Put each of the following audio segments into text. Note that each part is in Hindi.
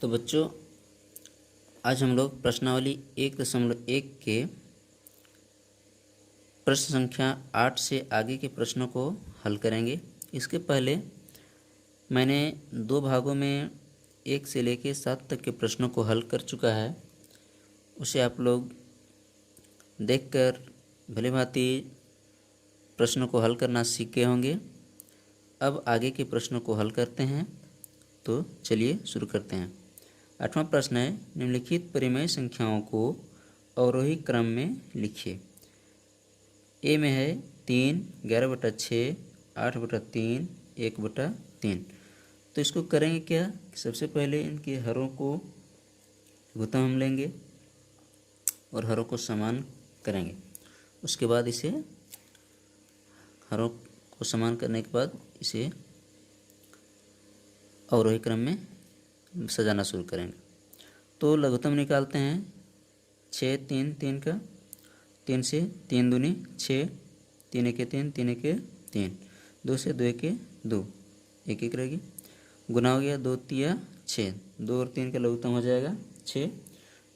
तो बच्चों, आज हम लोग प्रश्नावली 1.1 के प्रश्न संख्या 8 से आगे के प्रश्नों को हल करेंगे। इसके पहले मैंने 2 भागों में 1 से लेकर 7 तक के प्रश्नों को हल कर चुका है। उसे आप लोग देखकर भलीभांति प्रश्नों को हल करना सीख गए होंगे। अब आगे के प्रश्नों को हल करते हैं। तो चलिए शुरू करते हैं। 8वां प्रश्न है, निम्नलिखित परिमेय संख्याओं को अवरोही क्रम में लिखिए। ए में है 3, 11/6, 8/3, 1/3। तो इसको करेंगे क्या, सबसे पहले इनके हरों को लघुत्तम हम लेंगे और हरों को समान करेंगे। उसके बाद इसे हरों को समान करने के बाद इसे अवरोही क्रम में सजाना शुरू करेंगे। तो लघुत्तम निकालते हैं। 6, 3, 3 का 3 से 3 दूनी 6, 3 एके 3, 3 एके 3, 2 से 2 एके 2, 1 1 रहेगी। गुना हो गया 2 तिया 6, 2 और 3 का लघुत्तम हो जाएगा 6।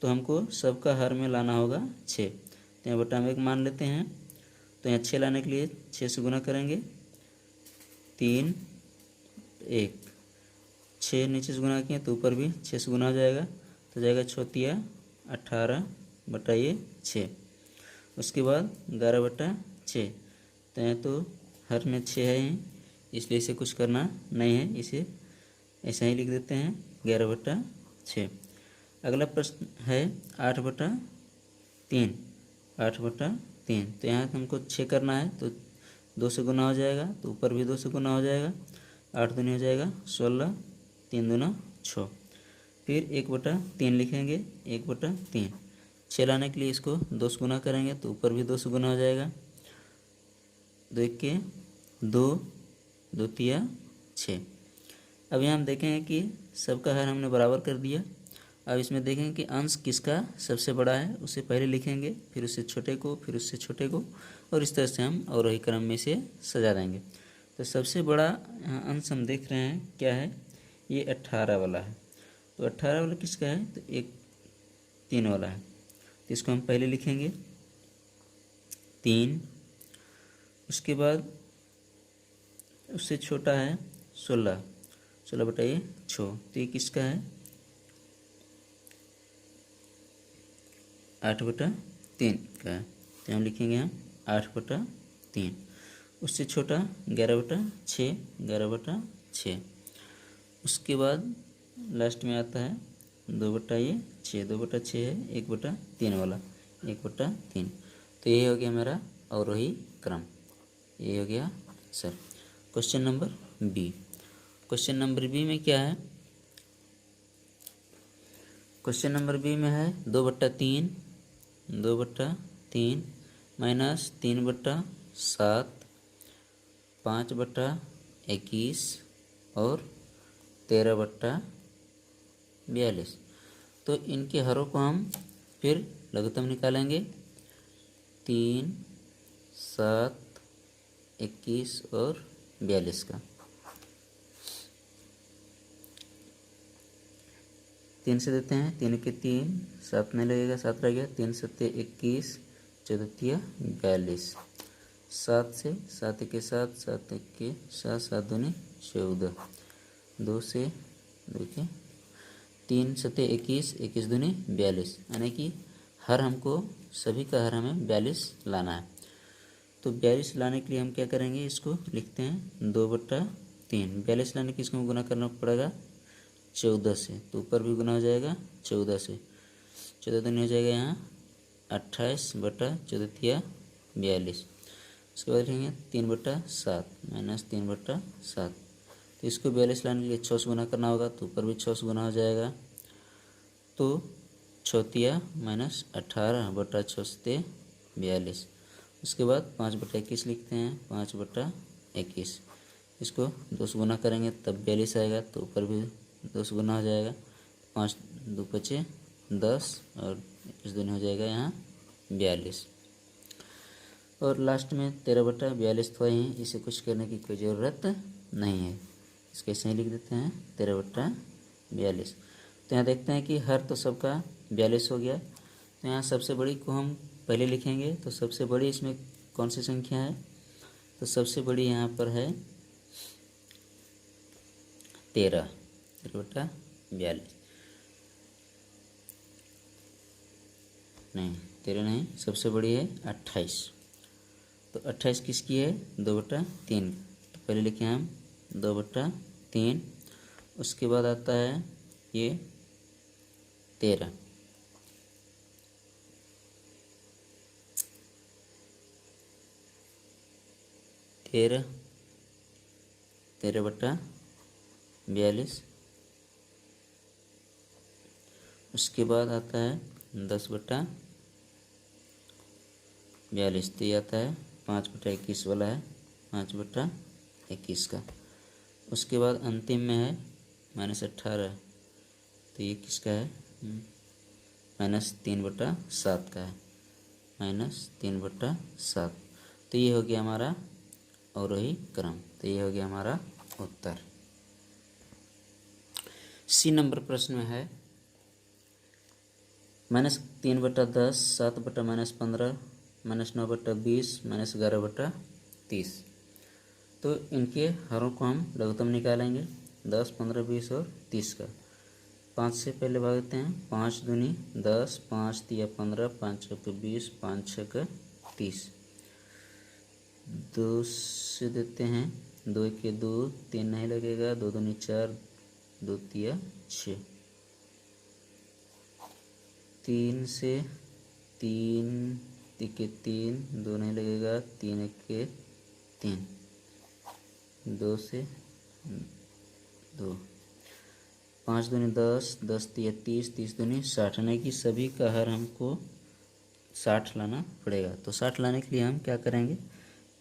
तो हमको सबका हर में लाना होगा 6। तो यहाँ बटा में 1 मान लेते हैं। तो यहाँ 6 लाने के लिए 6 से गुना करेंगे। 3 1, 6 नीचे से गुना किए तो ऊपर भी 6 से गुना हो जाएगा। तो जाएगा 6 तिया 18 बटा ये 6। उसके बाद 11/6। तो यहाँ तो हर में 6 है ही, इसलिए इसे कुछ करना नहीं है, इसे ऐसा ही लिख देते हैं 11/6। अगला प्रश्न है 8/3, 8/3। तो यहाँ हमको 6 करना है, तो 2 से गुना हो जाएगा, तो ऊपर भी 2 से गुना हो जाएगा। 8 दूनी हो जाएगा 16, 3 दूना 6। फिर 1/3 लिखेंगे, 1/3। 6 लाने के लिए इसको 2 से गुना करेंगे, तो ऊपर भी 2 से गुना हो जाएगा। 2 एके 2, 2 तिया 6। अब यहाँ हम देखेंगे कि सबका हर हमने बराबर कर दिया। अब इसमें देखेंगे कि अंश किसका सबसे बड़ा है, उसे पहले लिखेंगे, फिर उससे छोटे को, फिर उससे छोटे को, और इस तरह से हम अवरोही क्रम में से सजा देंगे। तो सबसे बड़ा अंश हम देख रहे हैं क्या है, ये 18 वाला है। तो 18 वाला किसका है, तो 1 3 वाला है। तो इसको हम पहले लिखेंगे 3। उसके बाद उससे छोटा है 16, 16/6। तो ये किसका है, 8/3 का है। तो हम लिखेंगे हम 8/3। उससे छोटा 11/6, 11/6। उसके बाद लास्ट में आता है 2/6, 2/6 है 1/3 वाला, 1/3। तो ये हो गया मेरा अवरोही क्रम, ये हो गया sir. Question number b. Question number b में क्या है, क्वेश्चन नंबर बी में है 2/3, 2/3 माइनस 3/7, 5/21 और 13/42। तो इनके हरों को हम फिर लघुत्तम निकालेंगे। 3, 7, 21 और 42 का। 3 से देते हैं, 3 के 3, 7 नहीं लगेगा, 7 रह गया। 3 7 21, 14 तिया 42। 7 से 7 के 7, 7 के 7, 7 दूनी 14। 2 से 2 के 3 7 21, 21 दूनी 42। यानी कि हर हमको सभी का हर हमें 42 लाना है। तो 42 लाने के लिए हम क्या करेंगे, इसको लिखते हैं 2/3। 42 लाने के इसको गुना करना पड़ेगा 14 से, तो ऊपर भी गुना हो जाएगा 14 से। 14 दूनी हो जाएगा यहाँ 28/14 तिया 42। उसके बाद लिखेंगे 3/7 माइनस 3/7। तो इसको 42 लाने के लिए 6 से गुना करना होगा, तो ऊपर भी 6 से गुना हो जाएगा। तो 6 तिया माइनस 18/6 से 42। उसके बाद 5/21 लिखते हैं, 5/21। इसको 2 से गुना करेंगे तब 42 आएगा, तो ऊपर भी 2 से गुना हो जाएगा। 5 2 5 10 और इस दूनी हो जाएगा यहाँ 42। और लास्ट में 13/42 तो ही, इसे कुछ करने की कोई ज़रूरत नहीं है, इसको ऐसे ही लिख देते हैं 13/42। तो तो यहाँ देखते हैं कि हर तो सबका 42 हो गया। तो यहाँ सबसे बड़ी को हम पहले लिखेंगे। तो सबसे बड़ी इसमें कौन सी संख्या है? तो सबसे बड़ी यहाँ पर है 13 बटा 42। नहीं 13 नहीं, सबसे बड़ी है 28। तो 28 किसकी है? 2/3। तो पहले लिखें हम 2/3। उसके बाद आता है ये 13। तेरह 13/42। उसके बाद आता है 10/42। तो ये आता है 5/21 वाला है, 5/21 का। उसके बाद अंतिम में है -18। तो ये किसका है? -3/7 का है, -3/7। तो ये हो गया हमारा अवरोही क्रम। तो ये हो गया हमारा उत्तर। सी नंबर प्रश्न में है -3/10, 7/-15, -9/20, -11/30। तो इनके हरों को हम लघुत्तम निकालेंगे, 10, 15, 20 और 30 का। 5 से पहले भागते हैं। 5 दूनी 10, 5 तिया 15, 5 छक्के 20, 5 छक्के 30। 2 से देते हैं, 2 के 2, 3 नहीं लगेगा, 2 दूनी 4, 2 तिया 6। 3 से 3 तिके 3, 2 नहीं लगेगा, 3 के 3, 2 से 2। 5 दूनी 10, 10 तिया 30, 30 दूनी 60। यानी कि सभी का हर हमको 60 लाना पड़ेगा। तो 60 लाने के लिए हम क्या करेंगे?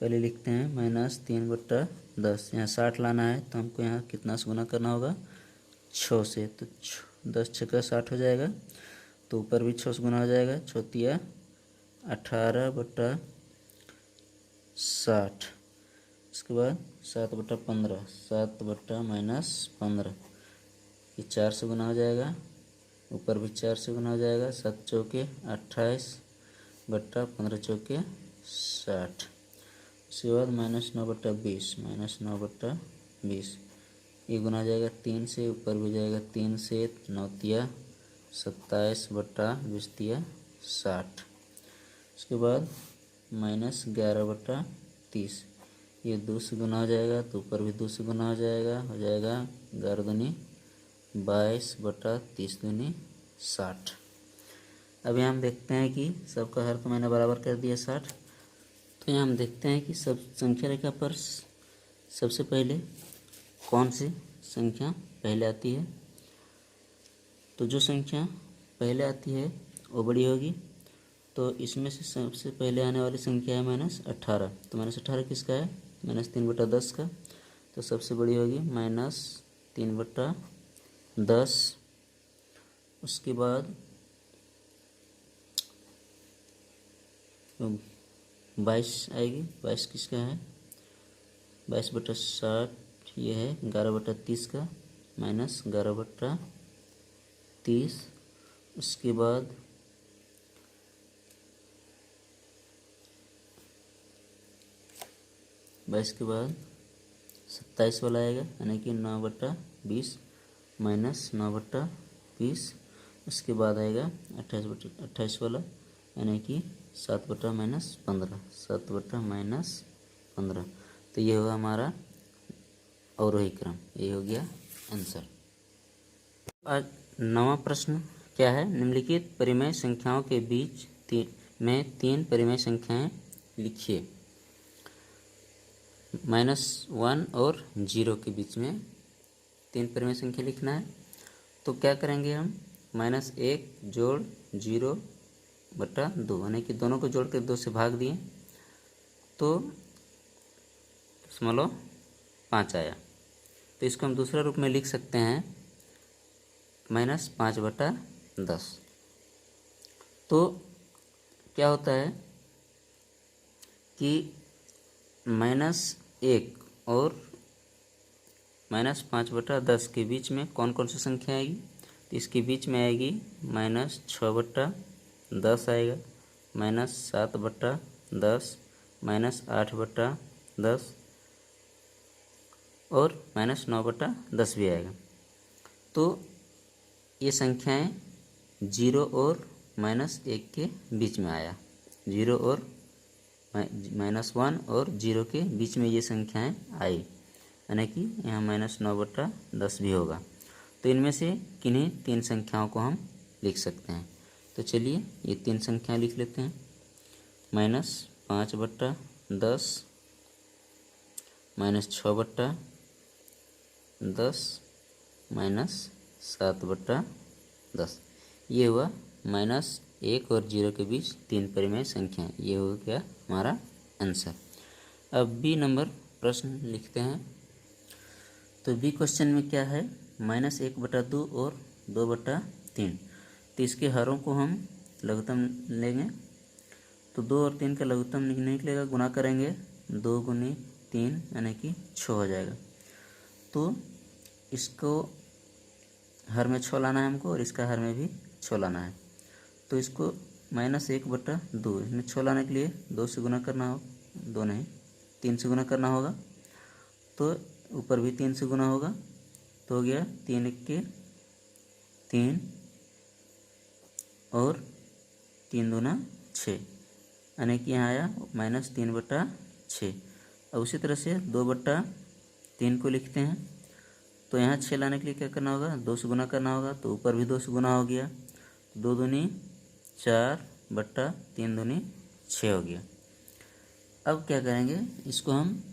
पहले लिखते हैं -3/10। यहाँ 60 लाना है तो हमको यहाँ कितना से गुना करना होगा? 6 से। तो 10 छक्का 60 हो जाएगा। तो ऊपर भी 6 से गुना हो जाएगा। 6 तिया 18/60। उसके बाद 7/15, 7/-15, ये 4 से गुना हो जाएगा। ऊपर भी 4 से गुना हो जाएगा। 7 चौके 28/15 चौके 60। उसके बाद -9/20, -9/20, ये गुना हो जाएगा 3 से। ऊपर भी जाएगा 3 से। 9 तिया 27/20 तिया 60। उसके बाद -11/30, ये 2 से गुना हो जाएगा। तो ऊपर भी 2 से गुना हो जाएगा 11 दूनी 22/30 दूनी 60। अभी हम देखते हैं कि सबका हर तो मैंने बराबर कर दिया 60। तो यहाँ हम देखते हैं कि सब संख्या रेखा पर सबसे पहले कौन सी संख्या पहले आती है। तो जो संख्या पहले आती है वो बड़ी होगी। तो इसमें से सबसे पहले आने वाली संख्या है -18। तो -18 किसका है? -3/10 का। तो सबसे बड़ी होगी -3/10। उसके बाद 22 आएगी। 22 किसका है? 22/60 ये है। 11/30 का, -11/30। उसके बाद 22 के बाद 27 वाला आएगा, यानी कि 9/20 -9/20। उसके बाद आएगा 28 वाला, यानी कि 7/-15, 7/-15। तो ये होगा हमारा अवरोही क्रम। ये हो गया आंसर। आज 9वां प्रश्न क्या है? निम्नलिखित परिमेय संख्याओं के बीच में 3 परिमेय संख्याएं लिखिए। -1 और 0 के बीच में 3 परिमेय संख्या लिखना है। तो क्या करेंगे हम? -1 जोड़ 0/2, यानी कि दोनों को जोड़ कर 2 से भाग दिए तो 5 आया। तो इसको हम दूसरा रूप में लिख सकते हैं -5/10। तो क्या होता है कि -1 और -5/10 के बीच में कौन कौन सी संख्या आएगी? तो इसके बीच में आएगी -6/10 आएगा, -7/10, -8/10 और -9/10 भी आएगा। तो ये संख्याएं 0 और -1 के बीच में आया, 0 और -1 और 0 के बीच में ये संख्याएं आई, यानी कि यहाँ -9/10 भी होगा। तो इनमें से किन्हीं 3 संख्याओं को हम लिख सकते हैं। तो चलिए ये 3 संख्याएं लिख लेते हैं। -5/10, -6/10, -7/10। ये हुआ -1 और 0 के बीच 3 परिमेय संख्याएं। ये हो गया हमारा आंसर। अब बी नंबर प्रश्न लिखते हैं। तो बी क्वेश्चन में क्या है, -1/2 और 2/3। तो इसके हरों को हम लघुत्तम लेंगे। तो 2 और 3 का लघुत्तम निकलेगा, गुना करेंगे 2 गुनी 3 यानी कि 6 हो जाएगा। तो इसको हर में 6 लाना है हमको और इसका हर में भी 6 लाना है। तो इसको -1/2, इसमें 6 लाने के लिए 2 से गुना करना हो, 2 नहीं 3 से गुना करना होगा। तो ऊपर भी 3 से गुना होगा, तो हो गया 3 के 3 और 3 दूना 6, यानी कि यहाँ आया -3/6। अब उसी तरह से 2/3 को लिखते हैं। तो यहाँ 6 लाने के लिए क्या करना होगा, 2 से गुना करना होगा। तो ऊपर भी 2 से गुना हो गया, 2 दूनी 4/3 दूनी 6 हो गया। अब क्या करेंगे, इसको हम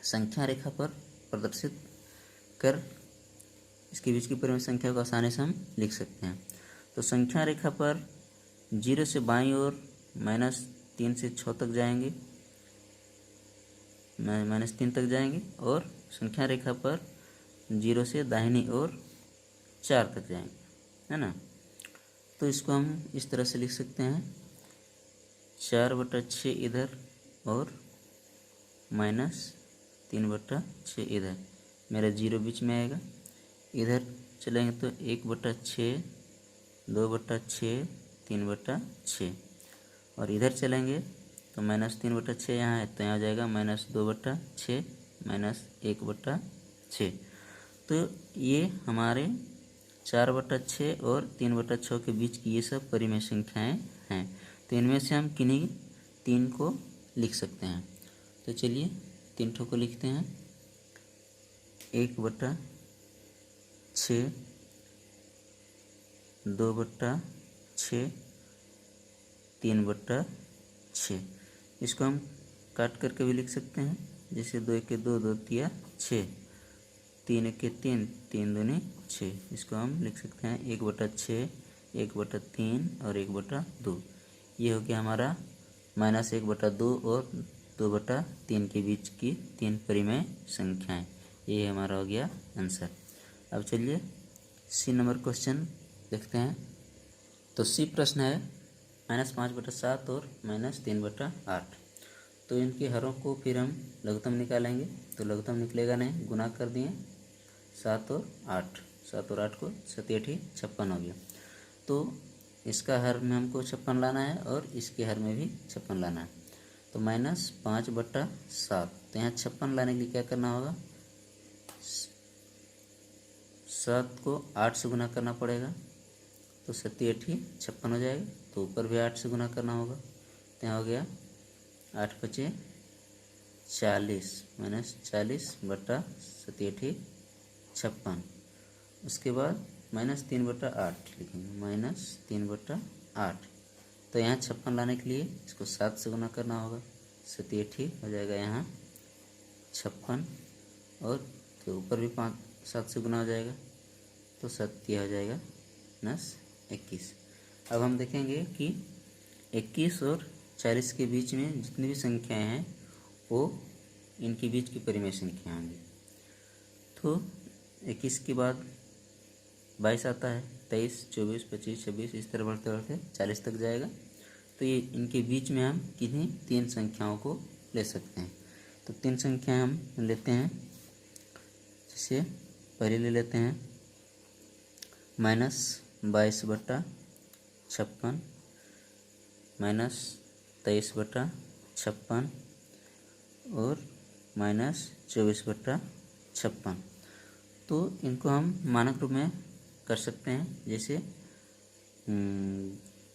संख्या रेखा पर प्रदर्शित कर इसके बीच की परिमेय संख्या को आसानी से हम लिख सकते हैं। तो संख्या रेखा पर 0 से बाईं ओर -3 से 6 तक जाएंगे, -3 तक जाएंगे, और संख्या रेखा पर 0 से दाहिनी ओर 4 तक जाएंगे, है ना। तो इसको हम इस तरह से लिख सकते हैं, 4/6 इधर और -3/6 इधर। मेरा 0 बीच में आएगा। इधर चलेंगे तो 1/6, 2/6, 3/6, और इधर चलेंगे तो -3/6 यहाँ है, तो यहाँ हो जाएगा -2/6, -1/6। तो ये हमारे 4/6 और 3/6 के बीच की ये सब परिमेय संख्याएं हैं। तो इनमें से हम किन्हीं 3 को लिख सकते हैं। तो चलिए 3 ठो को लिखते हैं। 1/6, 2/6, 3/6। इसको हम काट करके भी लिख सकते हैं, जैसे 2 1 2, 2 3 6, 3 1 3, 3 दूनी 6। इसको हम लिख सकते हैं 1/6, 1/3 और 1/2। ये हो गया हमारा -1/2 और 2/3 के बीच की 3 परिमेय संख्याएं। ये हमारा हो गया आंसर। अब चलिए सी नंबर क्वेश्चन देखते हैं। तो सी प्रश्न है -5/7 और -3/8। तो इनके हरों को फिर हम लघुत्तम निकालेंगे। तो लघुत्तम निकलेगा नहीं, गुना कर दिए 7 और 8, 7 और 8 को 7 8 56 हो गया। तो इसका हर में हमको 56 लाना है और इसके हर में भी 56 लाना है। तो -5/7, तो यहाँ 56 लाने के लिए क्या करना होगा, 7 को 8 से गुना करना पड़ेगा। तो 7 8 56 हो जाएगा। तो ऊपर भी 8 से गुना करना होगा, तो यहाँ हो गया 8 5 40, -40/7 8 56। उसके बाद -3/8 लिखेंगे, -3/8। तो यहाँ 56 लाने के लिए इसको 7 से गुना करना होगा, 7 8 हो जाएगा यहाँ 56, और तो ऊपर भी 7 से गुना हो जाएगा, तो 7 हो जाएगा -21। अब हम देखेंगे कि 21 और 40 के बीच में जितनी भी संख्याएं हैं वो इनके बीच की परिमेय संख्या होंगी। तो 21 के बाद 22 आता है, 23, 24, 25, 26, इस तरह बढ़ते बढ़ते 40 तक जाएगा। तो ये इनके बीच में हम किन्हीं 3 संख्याओं को ले सकते हैं। तो 3 संख्याएं हम लेते हैं, जैसे पहले ले लेते हैं -22/56 -23/56 और -24/56। तो इनको हम मानक रूप में कर सकते हैं। जैसे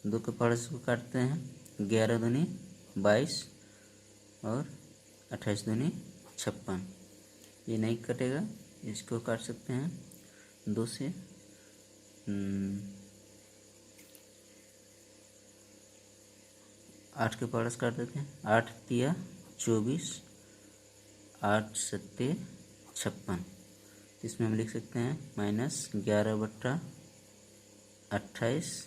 2 के पार्ट्स को काटते हैं, 11 दूनी 22 और 28 दूनी 56। ये नहीं कटेगा, इसको काट सकते हैं 2 से। 8 के पार्ट्स काट देते हैं, 8 तिया 24, 8 सत्ते 56। इसमें हम लिख सकते हैं -11/28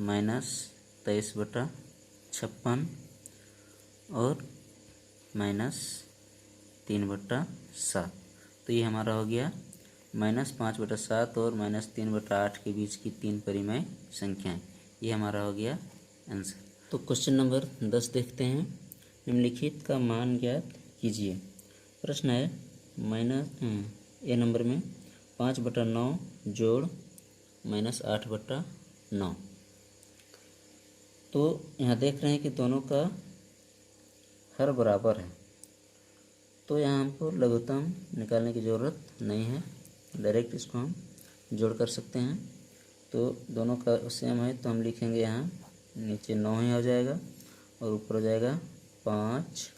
-23/56 और -3/7। तो ये हमारा हो गया -5/7 और -3/8 के बीच की 3 परिमेय संख्याएं। ये हमारा हो गया आंसर। तो क्वेश्चन नंबर 10 देखते हैं। निम्नलिखित का मान ज्ञात कीजिए। प्रश्न है ए नंबर में 5/9 जोड़ -8/9। तो यहाँ देख रहे हैं कि दोनों का हर बराबर है, तो यहाँ हमको लघुत्तम निकालने की ज़रूरत नहीं है, डायरेक्ट इसको हम जोड़ कर सकते हैं। तो दोनों का सेम है, तो हम लिखेंगे यहाँ नीचे 9 ही हो जाएगा और ऊपर हो जाएगा 5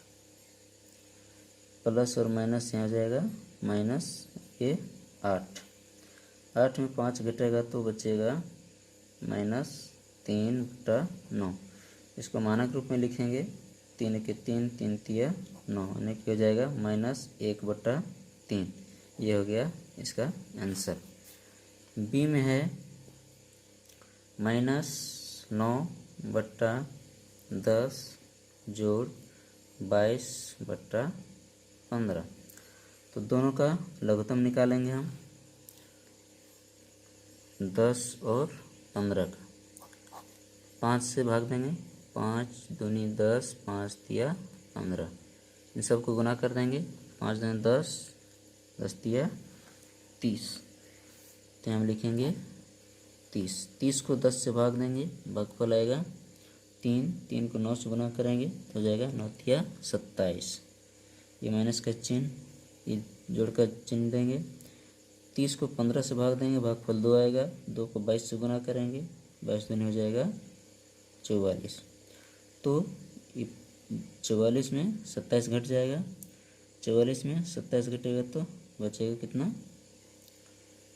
प्लस और माइनस यहाँ हो जाएगा माइनस ये 8। 8 में 5 घटेगा तो बचेगा -3/9। इसको मानक रूप में लिखेंगे 3 के 3, 3 तिया 9, यानी कि हो जाएगा -1/3। ये हो गया इसका आंसर। बी में है -9/10 जोड़ 22/15। तो दोनों का लघुत्तम निकालेंगे हम 10 और 15 का। 5 से भाग देंगे, 5 दूनी 10, 5 तिया 15। इन सबको गुना कर देंगे, 5 दूनी 10, 10 तिया 30। तो हम लिखेंगे 30। 30 को 10 से भाग देंगे, भागफल आएगा 3। 3 को 9 से गुना करेंगे तो हो जाएगा 9 तिया 27। ये माइनस का चिन्ह, ये जोड़ का चिन्ह देंगे। 30 को 15 से भाग देंगे, भागफल 2 आएगा। 2 को 22 से गुना करेंगे, 22 दूनी हो जाएगा 44। तो 44 में 27 घट जाएगा, 44 में 27 घटेगा तो बचेगा कितना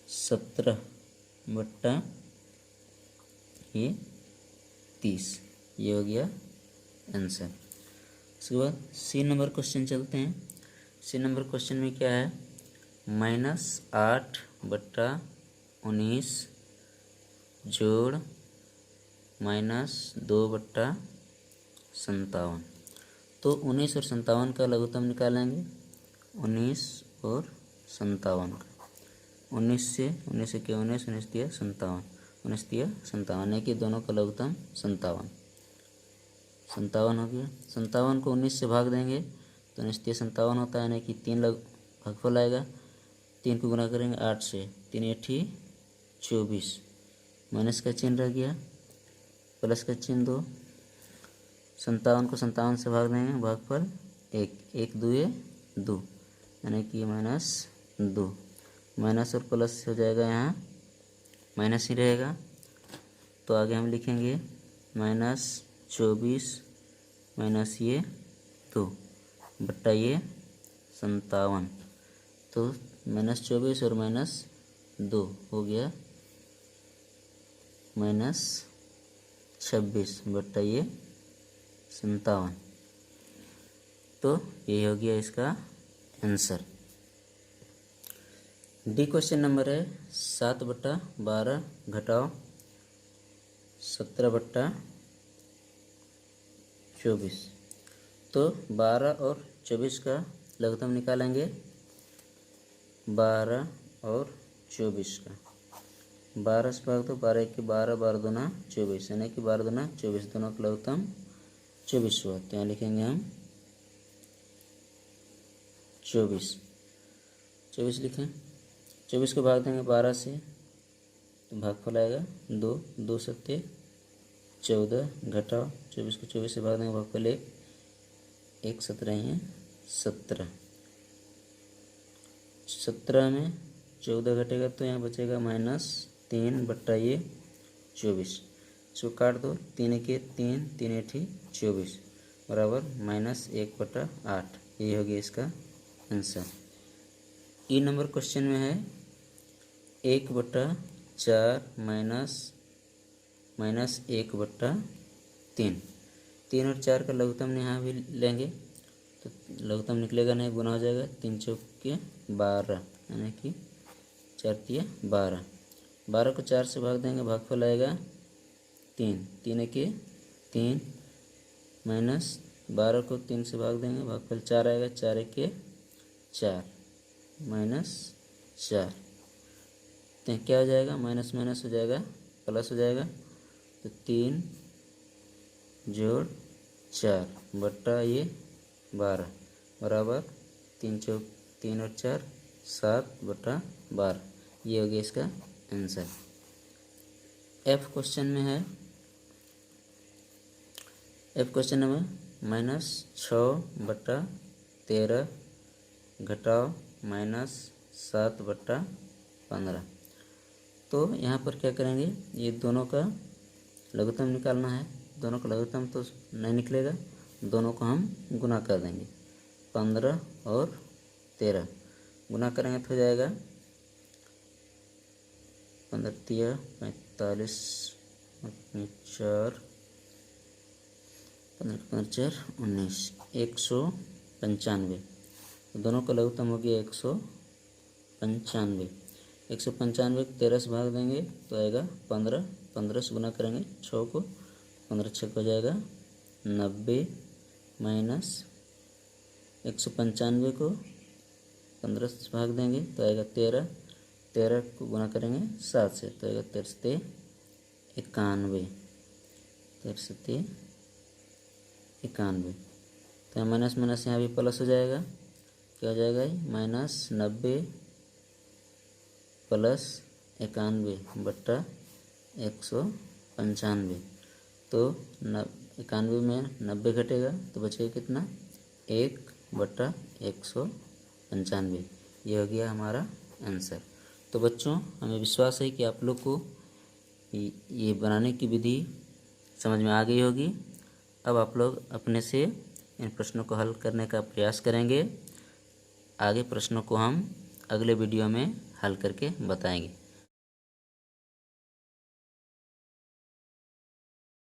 17/30। ये हो गया आंसर। उसके बाद सी नंबर क्वेश्चन चलते हैं। सी नंबर क्वेश्चन में क्या है, -8/19 जोड़ -2/57। तो 19 और 57 का लघुत्तम निकालेंगे, 19 और 57 का। 19 से 19 के 19, 19 तिया 57, 19 तिया 57, है कि दोनों का लघुत्तम 57 हो गया। 57 को 19 से भाग देंगे तो 19 तिया 57 होता है, यानी कि 3 भागफल आएगा। 3 को गुना करेंगे 8 से, 3 8 24, माइनस का चिन्ह रह गया, प्लस का चिन्ह 2। 57 को 57 से भाग देंगे, भागफल 1, 1 2 2, यानी कि -2। माइनस और प्लस हो जाएगा, यहाँ माइनस ही रहेगा। तो आगे हम लिखेंगे -24 माइनस ये 2 बट्टा ये 57। तो -24 और -2 हो गया -26 बट्टा ये 57। तो ये हो गया इसका आंसर। डी क्वेश्चन नंबर है 7/12 घटाओ 17/24। तो 12 और 24 का लघुत्तम निकालेंगे, 12 और 24 का। 12 से भाग दो, 12 1 12, 12 दूना 24, यानी कि 12 दूना 24, दोनों का लघुत्तम 24 हुआ। तो यहाँ लिखेंगे हम 24 लिखें। 24 को भाग देंगे 12 से, तो भागफल आएगा 2, 2 सत्ते 14, घटाओ 24 को 24 से भाग देंगे, भागफल 1, 1 17 हैं 17, 17 में 14 घटेगा तो यहाँ बचेगा -3 बट्टा ये 24, इसको काट दो, 3 के 3, 3 8 24 बराबर -1 बटा 8। ये हो गया इसका आंसर। ई नंबर क्वेश्चन में है 1 बटा 4 माइनस 1 बटा 3, 3 और 4 का लघुत्तम यहाँ भी लेंगे तो लघुत्तम निकलेगा नहीं, गुना हो जाएगा, 3 चौके 12 यानी कि 4 तिया 12, 12 को 4 से भाग देंगे, भागफल आएगा 3, 3 के 3 माइनस 12 को 3 से भाग देंगे, भागफल 4 आएगा, 4 के 4 -4, तो क्या हो जाएगा, माइनस माइनस हो जाएगा प्लस हो जाएगा, तो 3 जोड़ 4 बट्टा ये 12 बराबर 3 और 4 7 बटा 12। ये हो गया इसका आंसर। एफ क्वेश्चन में है, एफ क्वेश्चन में -6 बटा 13 घटाओ -7 बटा 15। तो यहाँ पर क्या करेंगे, ये दोनों का लघुत्तम निकालना है, दोनों का लघुत्तम तो नहीं निकलेगा, दोनों को हम गुना कर देंगे, 15 और 13 गुना करेंगे तो हो जाएगा 15 तिया 45 4 15 4 19 195, तो दोनों का लघुत्तम हो गया 195, 195 को 13 से भाग देंगे तो आएगा 15, 15 से गुना करेंगे 6 को, 15 6 हो जाएगा 90 माइनस 195 को 15 से भाग देंगे तो आएगा 13, 13 को गुना करेंगे 7 से तो आएगा 13 91, 13 91, तो माइनस माइनस यहाँ भी प्लस हो जाएगा, क्या हो जाएगा -90 प्लस 91 बट्टा 195, तो 91 में 90 घटेगा तो बचेगा कितना, 1 बट्टा 195। ये हो गया हमारा आंसर। तो बच्चों हमें विश्वास है कि आप लोग को ये बनाने की विधि समझ में आ गई होगी। अब आप लोग अपने से इन प्रश्नों को हल करने का प्रयास करेंगे। आगे प्रश्नों को हम अगले वीडियो में हल करके बताएंगे।